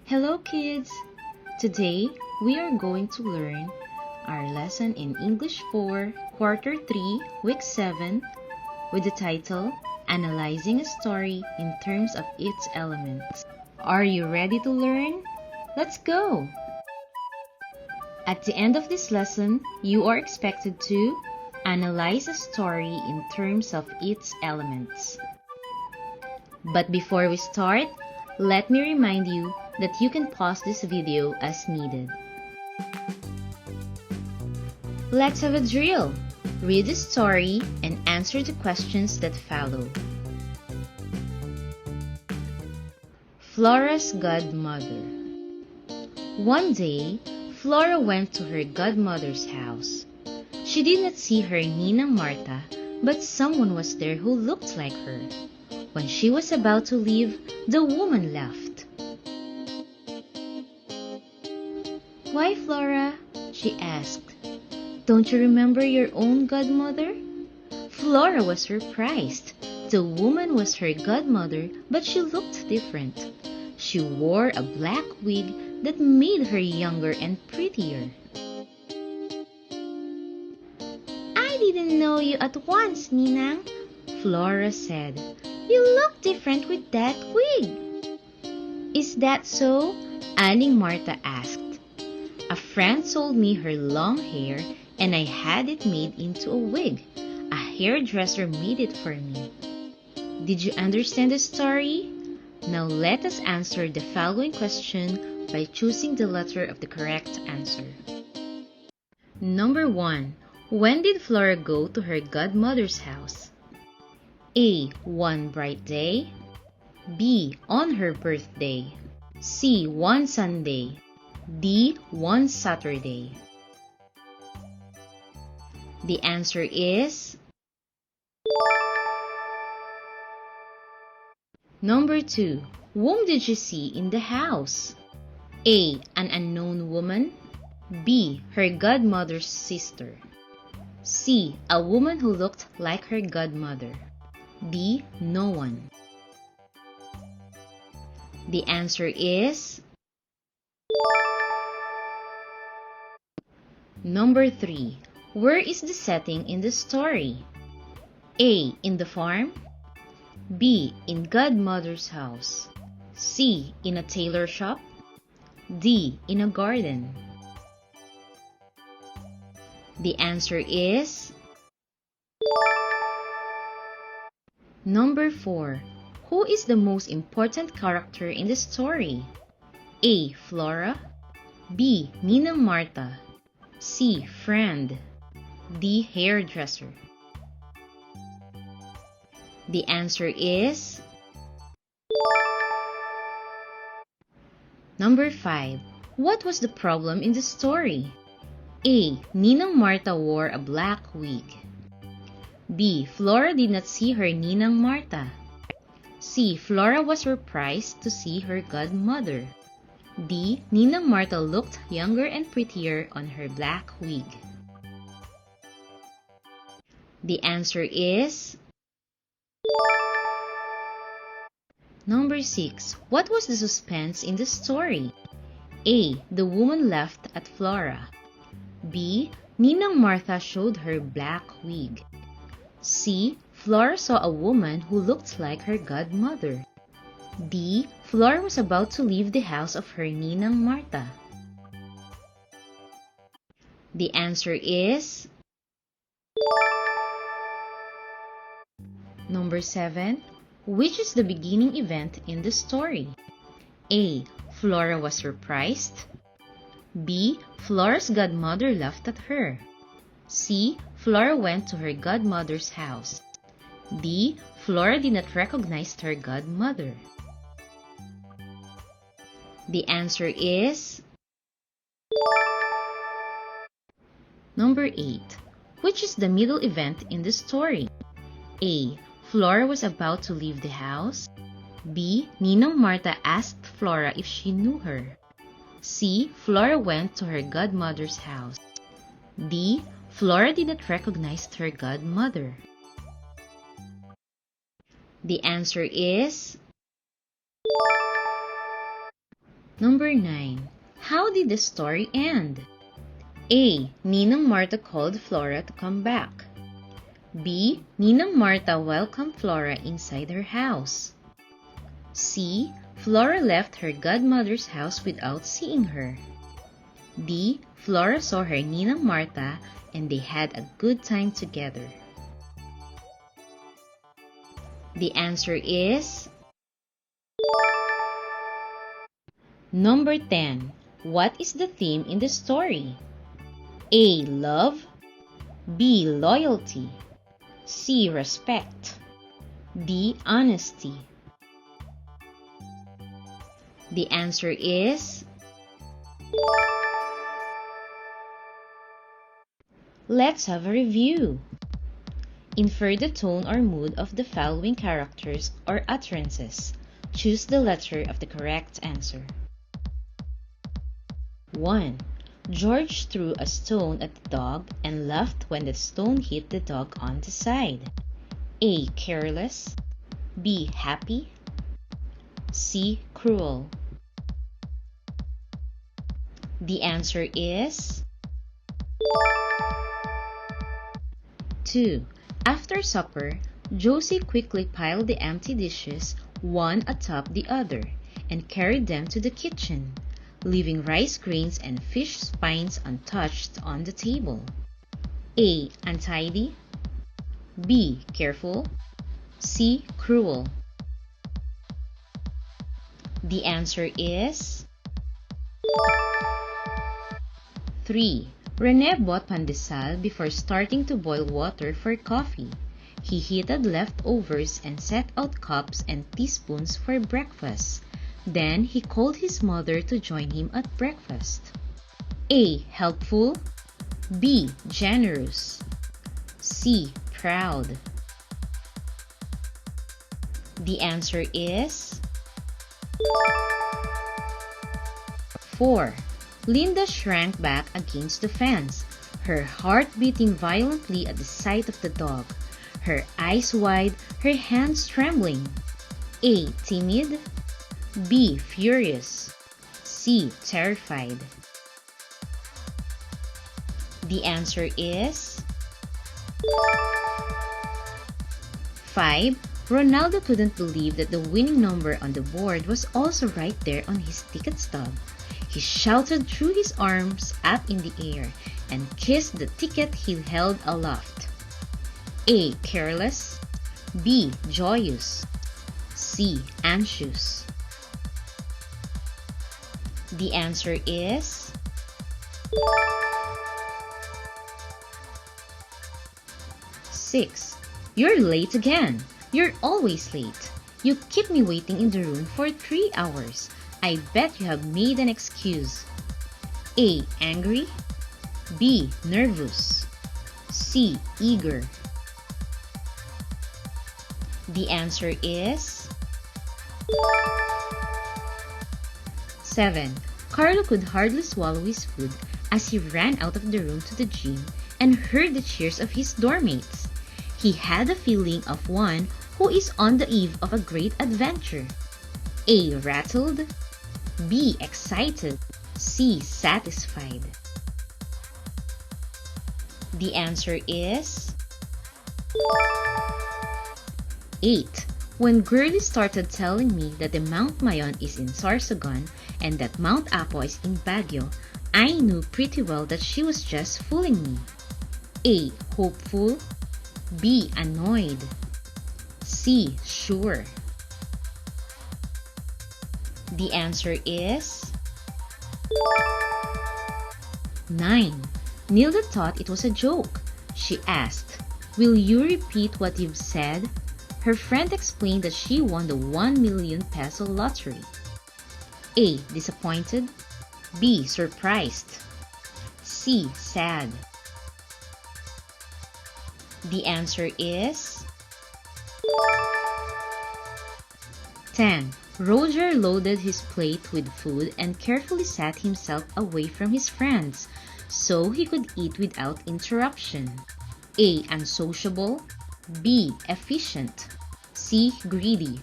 Hello kids! Today, we are going to learn our lesson in English 4, Quarter 3, Week 7 with the title, Analyzing a Story in Terms of Its Elements. Are you ready to learn? Let's go! At the end of this lesson, you are expected to analyze a story in terms of its elements. But before we start, let me remind you that you can pause this video as needed. Let's have a drill. Read the story and answer the questions that follow. Flora's godmother. One day, Flora went to her godmother's house. She did not see her Ninang Marta, but someone was there who looked like her. When she was about to leave, the woman laughed. "Why, Flora?" she asked. "Don't you remember your own godmother?" Flora was surprised. The woman was her godmother, but she looked different. She wore a black wig that made her younger and prettier. "I didn't know you at once, Ninang," Flora said. "You look different with that wig." "Is that so?" Aling Marta asked. "A friend sold me her long hair and I had it made into a wig. A hairdresser made it for me." Did you understand the story? Now let us answer the following question by choosing the letter of the correct answer. Number 1. When did Flora go to her godmother's house? A. One bright day. B. On her birthday. C. One Sunday. D. One Saturday. The answer is Number 2. Whom did you see in the house? A. An unknown woman. B. Her godmother's sister. C. A woman who looked like her godmother. D. No one. The answer is Number 3. Where is the setting in the story? A. In the farm. B. In godmother's house. C. In a tailor shop. D. In a garden. The answer is Number 4. Who is the most important character in the story? A. Flora. B. Ninang Marta. C. Friend. D. Hairdresser. The answer is Number 5. What was the problem in the story? A. Ninang Marta wore a black wig. B. Flora did not see her Ninang Marta. C. Flora was surprised to see her godmother. D. Ninang Marta looked younger and prettier on her black wig. The answer is Number 6. What was the suspense in the story? A. The woman laughed at Flora. B. Ninang Marta showed her black wig. C. Flora saw a woman who looked like her godmother. D. Flora was about to leave the house of her Ninang Marta. The answer is Number 7. Which is the beginning event in the story? A. Flora was surprised. B. Flora's godmother laughed at her. C. Flora went to her godmother's house. D. Flora did not recognize her godmother. The answer is Number 8. Which is the middle event in the story? A. Flora was about to leave the house. B. Ninang Marta asked Flora if she knew her. C. Flora went to her godmother's house. D. Flora did not recognize her godmother. The answer is Number 9. How did the story end? A. Ninang Marta called Flora to come back. B. Ninang Marta welcomed Flora inside her house. C. Flora left her godmother's house without seeing her. D. Flora saw her Ninang Marta and they had a good time together. The answer is Number 10. What is the theme in the story? A. Love. B. Loyalty. C. Respect. D. Honesty. The answer is... Let's have a review. Infer the tone or mood of the following characters or utterances. Choose the letter of the correct answer. 1. George threw a stone at the dog and laughed when the stone hit the dog on the side. A. Careless. B. Happy. C. Cruel. The answer is 2. After supper, Josie quickly piled the empty dishes one atop the other and carried them to the kitchen, leaving rice grains and fish spines untouched on the table. A. Untidy. B. Careful. C. Cruel. The answer is 3. Rene bought pandesal before starting to boil water for coffee. He heated leftovers and set out cups and teaspoons for breakfast. Then he called his mother to join him at breakfast. A. Helpful. B. Generous. C. Proud. The answer is 4. Linda shrank back against the fence, her heart beating violently at the sight of the dog, her eyes wide, her hands trembling. A. Timid. B. Furious. C. Terrified. The answer is 5. Ronaldo couldn't believe that the winning number on the board was also right there on his ticket stub. He shouted, threw his arms up in the air, and kissed the ticket he held aloft. A. Careless. B. Joyous. C. Anxious. The answer is Six. You're late again. You're always late. You keep me waiting in the room for 3 hours. I bet you have made an excuse. A. Angry. B. Nervous. C. Eager. The answer is 7. Carlo could hardly swallow his food as he ran out of the room to the gym and heard the cheers of his dormmates. He had the feeling of one who is on the eve of a great adventure. A. Rattled. B. Excited. C. Satisfied. The answer is 8. When Girlie started telling me that the Mount Mayon is in Sorsogon and that Mount Apo is in Baguio, I knew pretty well that she was just fooling me. A. Hopeful. B. Annoyed. C. Sure. The answer is 9. Nilda thought it was a joke. She asked, "Will you repeat what you've said?" Her friend explained that she won the 1 million peso lottery. A. Disappointed. B. Surprised. C. Sad. The answer is 10. Roger loaded his plate with food and carefully sat himself away from his friends so he could eat without interruption. A. Unsociable. B. Efficient. C. Greedy.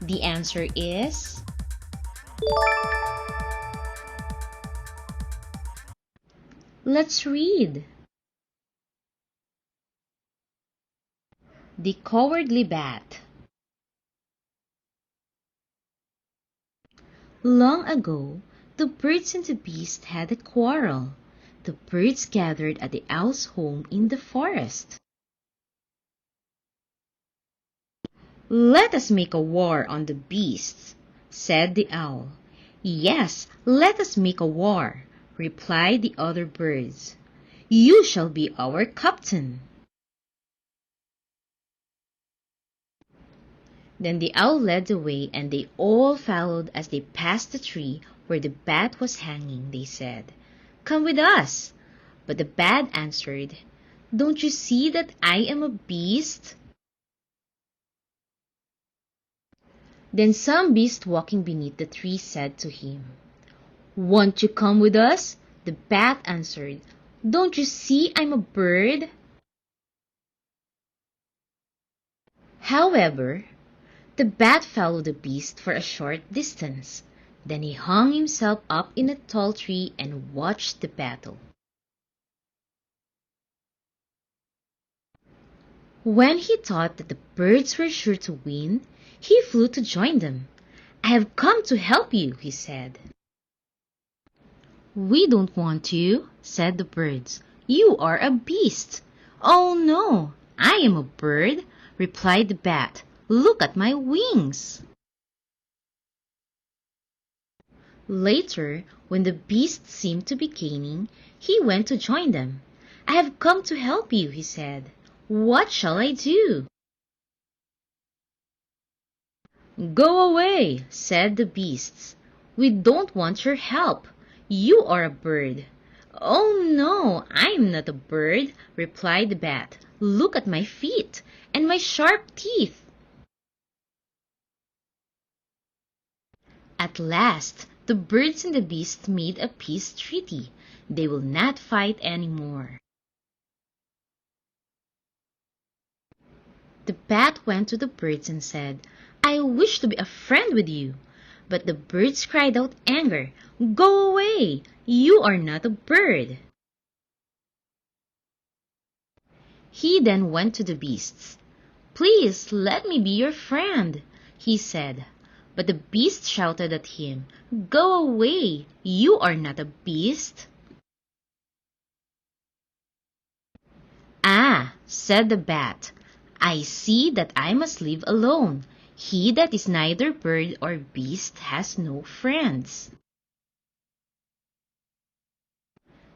The answer is Let's read. The Cowardly Bat. Long ago, the birds and the beast had a quarrel. The birds gathered at the owl's home in the forest. "Let us make a war on the beasts," said the owl. "Yes, let us make a war," replied the other birds. "You shall be our captain." Then the owl led the way, and they all followed. As they passed the tree where the bat was hanging, they said, "Come with us." But the bat answered, "Don't you see that I am a beast?" Then some beast walking beneath the tree said to him, "Won't you come with us?" The bat answered, "Don't you see I'm a bird?" However, the bat followed the beast for a short distance. Then he hung himself up in a tall tree and watched the battle. When he thought that the birds were sure to win, he flew to join them. "I have come to help you," he said. "We don't want you," said the birds. "You are a beast." "Oh no, I am a bird," replied the bat. "Look at my wings." Later, when the beast seemed to be gaining, he went to join them. "I have come to help you," he said. "What shall I do?" "Go away," said the beasts. "We don't want your help. You are a bird." "Oh no, I'm not a bird," replied the bat. "Look at my feet and my sharp teeth." At last, the birds and the beasts made a peace treaty. They will not fight anymore. The bat went to the birds and said, "I wish to be a friend with you." But the birds cried out in anger, "Go away! You are not a bird." He then went to the beasts. "Please let me be your friend," he said. But the beasts shouted at him, "Go away! You are not a beast." "Ah," said the bat, "I see that I must live alone. He that is neither bird or beast has no friends."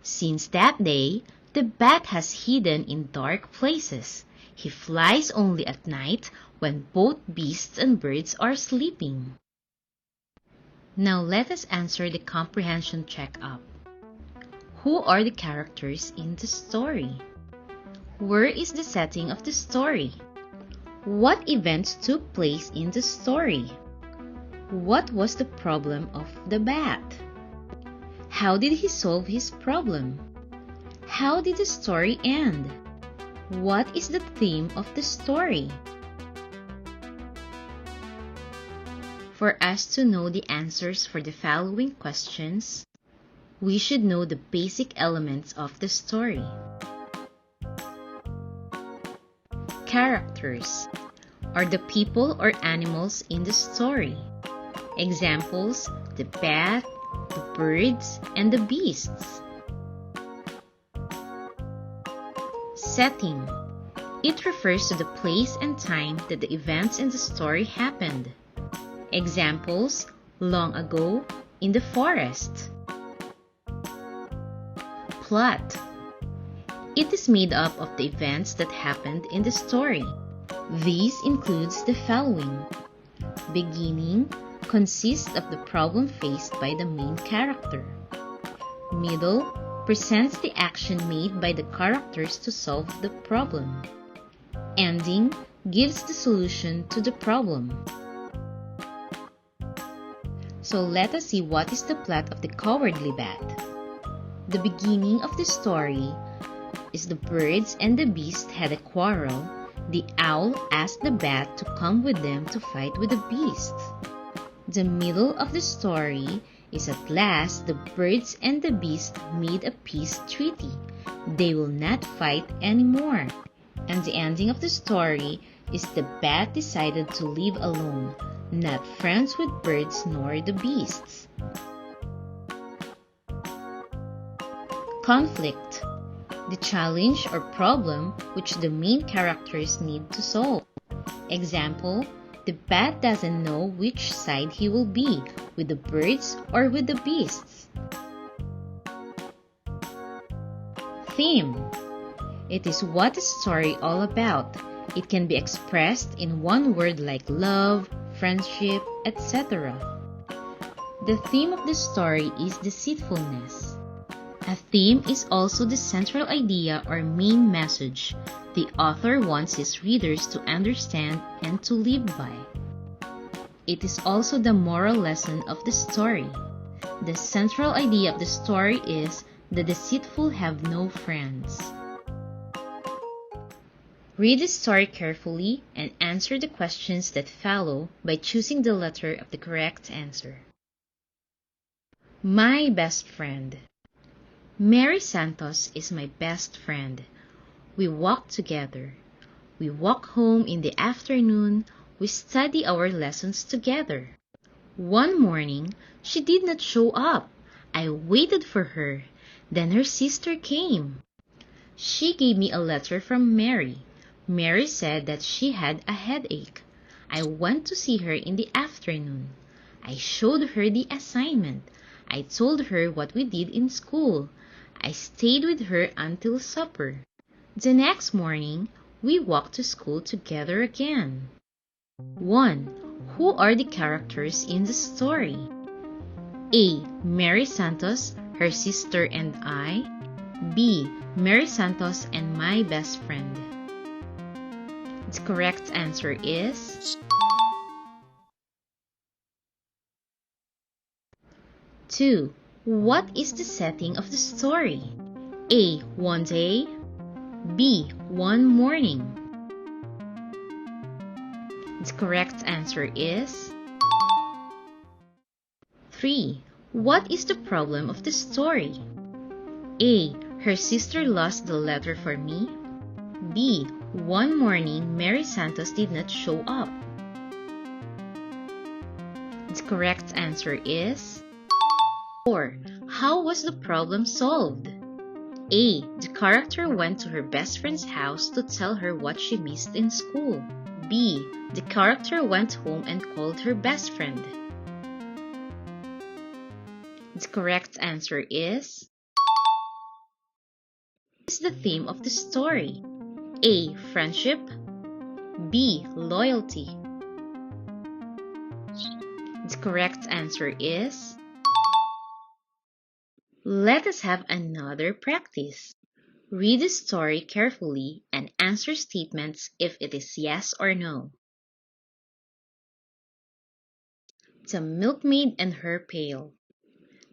Since that day, the bat has hidden in dark places. He flies only at night when both beasts and birds are sleeping. Now let us answer the comprehension checkup. Who are the characters in the story? Where is the setting of the story? What events took place in the story? What was the problem of the bat? How did he solve his problem? How did the story end? What is the theme of the story? For us to know the answers for the following questions, we should know the basic elements of the story. Characters are the people or animals in the story. Examples: the bat, the birds, and the beasts. Setting. It refers to the place and time that the events in the story happened. Examples: long ago, in the forest. Plot. It is made up of the events that happened in the story. These includes the following. Beginning consists of the problem faced by the main character. Middle presents the action made by the characters to solve the problem. Ending gives the solution to the problem. So let us see what is the plot of The Cowardly Bat. The beginning of the story is the birds and the beast had a quarrel. The owl asked the bat to come with them to fight with the beast. The middle of the story is at last the birds and the beast made a peace treaty. They will not fight anymore. And the ending of the story is the bat decided to live alone, not friends with birds nor the beasts. Conflict. The challenge or problem which the main characters need to solve. Example, the bat doesn't know which side he will be, with the birds or with the beasts. Theme. It is what a story all about. It can be expressed in one word like love, friendship, etc. The theme of the story is deceitfulness. A theme is also the central idea or main message the author wants his readers to understand and to live by. It is also the moral lesson of the story. The central idea of the story is the deceitful have no friends. Read the story carefully and answer the questions that follow by choosing the letter of the correct answer. My best friend. Mary Santos is my best friend. We walk together. We walk home in the afternoon. We study our lessons together. One morning, she did not show up. I waited for her. Then her sister came. She gave me a letter from Mary. Mary said that she had a headache. I went to see her in the afternoon. I showed her the assignment. I told her what we did in school. I stayed with her until supper. The next morning, we walked to school together again. 1. Who are the characters in the story? A. Mary Santos, her sister and I. B. Mary Santos and my best friend. The correct answer is 2. What is the setting of the story? A. One day. B. One morning. The correct answer is 3. What is the problem of the story? A. Her sister lost the letter for me. B. One morning, Mary Santos did not show up. The correct answer is 4. How was the problem solved? A. The character went to her best friend's house to tell her what she missed in school. B. The character went home and called her best friend. The correct answer is the theme of the story. A. Friendship. B. Loyalty. The correct answer is let us have another practice. Read the story carefully and answer statements if it is yes or no. The milkmaid and her pail.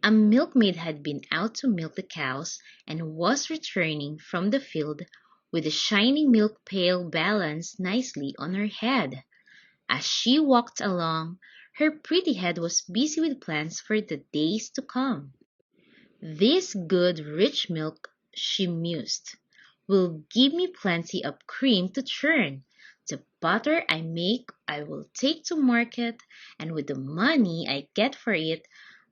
A milkmaid had been out to milk the cows and was returning from the field with a shining milk pail balanced nicely on her head. As she walked along, her pretty head was busy with plans for the days to come. This good, rich milk, she mused, will give me plenty of cream to churn. The butter I make I will take to market, and with the money I get for it,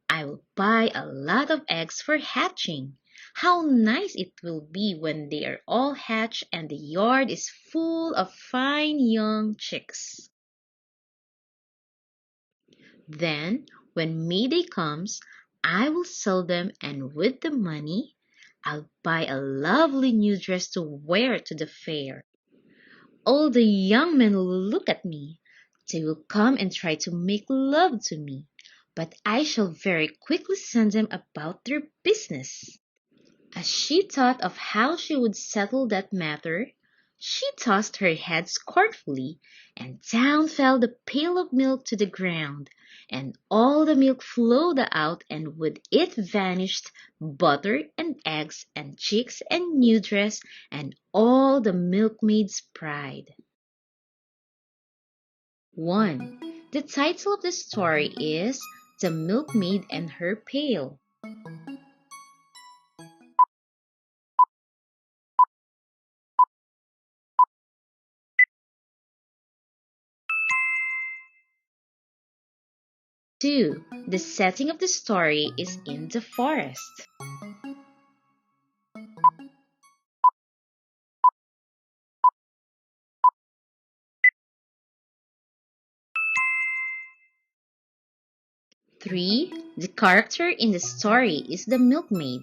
I will buy a lot of eggs for hatching. How nice it will be when they are all hatched and the yard is full of fine young chicks. Then, when May Day comes, I will sell them, and with the money, I'll buy a lovely new dress to wear to the fair. All the young men will look at me. They will come and try to make love to me, but I shall very quickly send them about their business. As she thought of how she would settle that matter, she tossed her head scornfully, and down fell the pail of milk to the ground, and all the milk flowed out, and with it vanished butter and eggs and chicks and new dress and all the milkmaid's pride. 1. The title of the story is The Milkmaid and Her Pail. Two, the setting of the story is in the forest. Three, the character in the story is the milkmaid.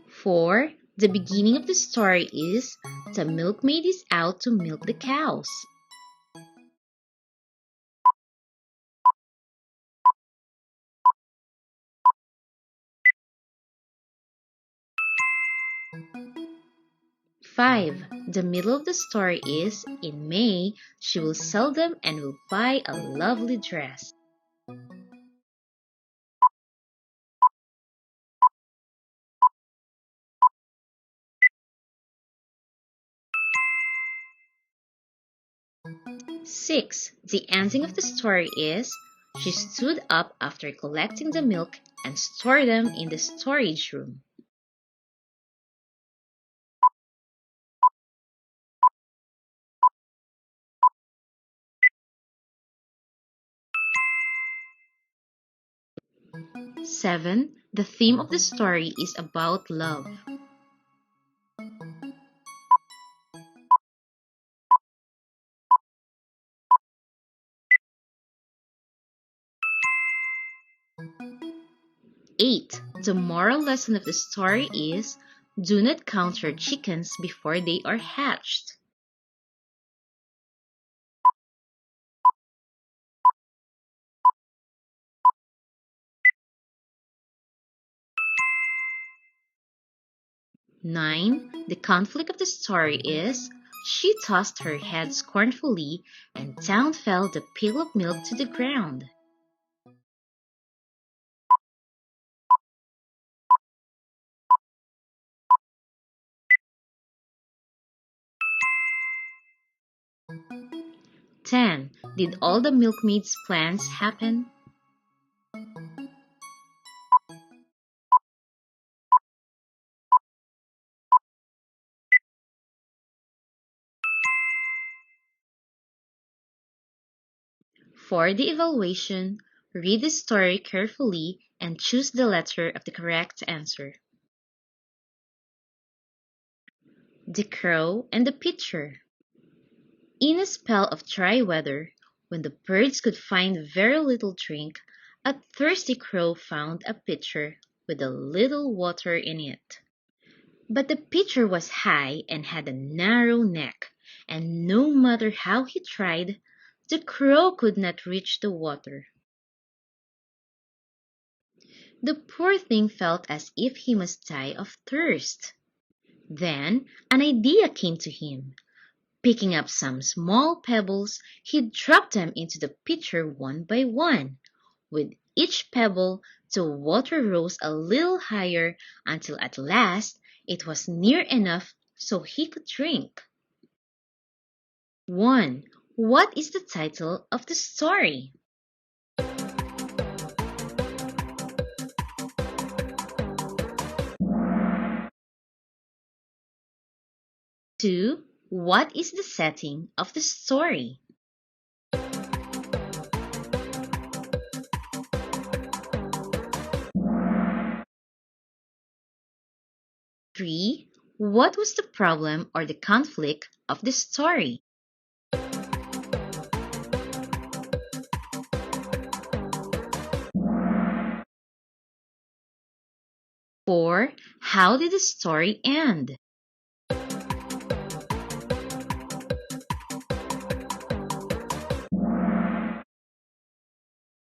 Four, the beginning of the story is the milkmaid is out to milk the cows. Five, the middle of the story is in May, she will sell them and will buy a lovely dress. Six, the ending of the story is she stood up after collecting the milk and stored them in the storage room. Seven, the theme of the story is about love. 8. The moral lesson of the story is do not count your chickens before they are hatched. 9. The conflict of the story is she tossed her head scornfully and down fell the pail of milk to the ground. 10. Did all the milkmaid's plans happen? For the evaluation, read the story carefully and choose the letter of the correct answer. The Crow and the Pitcher. In a spell of dry weather, when the birds could find very little drink, a thirsty crow found a pitcher with a little water in it. But the pitcher was high and had a narrow neck, and no matter how he tried, the crow could not reach the water. The poor thing felt as if he must die of thirst. Then an idea came to him. Picking up some small pebbles, he dropped them into the pitcher one by one. With each pebble, the water rose a little higher until at last it was near enough so he could drink. 1. What is the title of the story? 2. What is the setting of the story? 3. What was the problem or the conflict of the story? 4. How did the story end?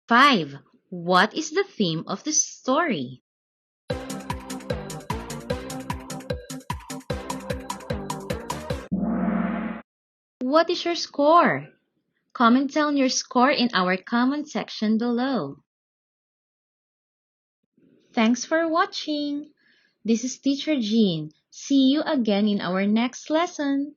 5. What is the theme of the story? What is your score? Comment down your score in our comment section below. Thanks for watching. This is Teacher Jhean. See you again in our next lesson.